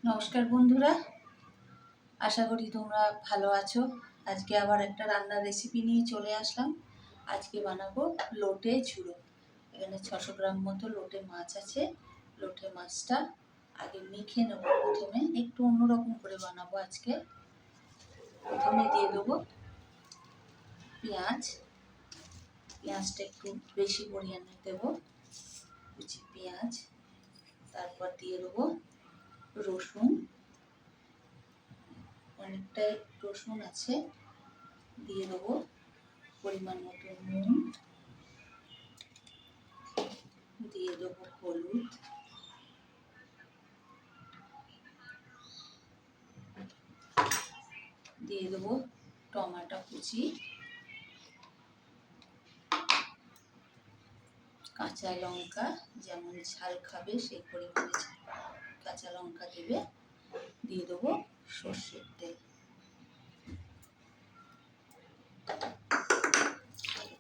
নমস্কার বন্ধুরা, আশা করি তোমরা ভালো আছো। আজকে আবার একটা রান্নার রেসিপি নিয়ে চলে আসলাম। আজকে বানাবো লোটে ঝুড়ো। এখানে 600 গ্রাম মতো লোটে মাছ আছে। লোটে মাছটা আগে মেখে নেব। প্রথমে একটু অন্যরকম করে বানাবো আজকে। প্রথমে দিয়ে দেবো পেঁয়াজ। পেঁয়াজটা একটু বেশি পরিমাণে দেবো, কুচি পেঁয়াজ। তারপর দিয়ে দেবো রসুন, অনেকটাই রসুন আছে। দিয়ে দেবো পরিমাণ মতো নুন, দিয়ে দেবো হলুদ, দিয়ে দেবো টমেটো কুচি, কাঁচা লঙ্কা, যেমন ঝাল খাবে সেই পরিমাণে কাঁচা লঙ্কা দেবে। দিয়ে দেবো সর্ষের তেল।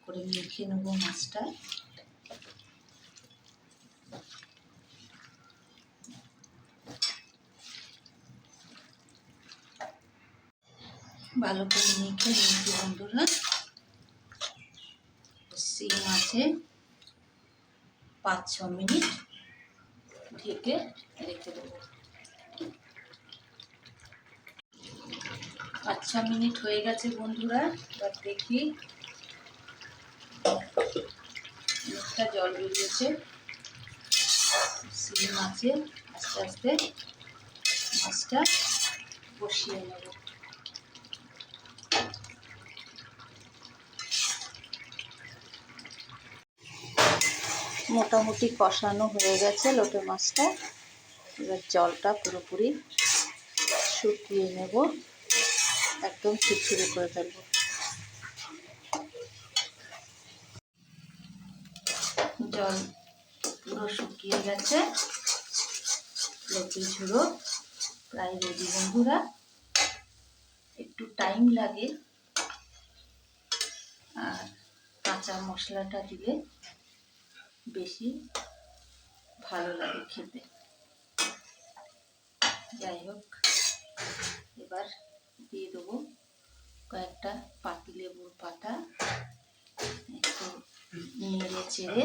করে মেখে নেবো মাছটা। ভালো করে মেখে নিয়েছি বন্ধুরা। সিম আছে 5-6 মিনিট ঢেকে রেখে দেবো। 5-6 মিনিট হয়ে গেছে বন্ধুরা। এবার দেখি, অনেকটা জল বেরিয়েছে। সিম আছে, আস্তে আস্তে মাছটা বসিয়ে নেব। মোটামুটি কষানো হয়ে গেছে লোটে মাছটা। এবার জলটা পুরোপুরি শুকিয়ে নেব, একদম ছিটছিড়ে করে ফেলবো। জল পুরো শুকিয়ে গেছে। লোটে ঝুড়ো প্রায় রেডি বন্ধুরা। একটু টাইম লাগে, আর কাঁচা মশলাটা দিলে বেশি ভালো লাগে খেতে। যাই হোক, এবার দিয়ে দেবো কয়েকটা পাতিলেবুর পাতা। একটু নেড়ে চেড়ে,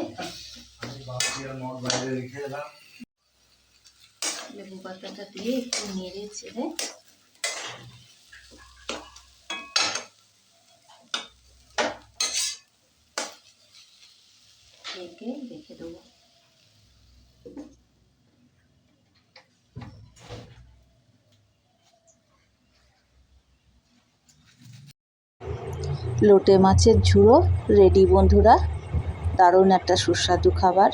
লেবু পাতাটা দিয়ে একটু নেড়ে চেড়ে ঢেকে রেখে দেবো। লোটে মাছের ঝুড়ো রেডি বন্ধুরা। দারুণ একটা সুস্বাদু খাবার।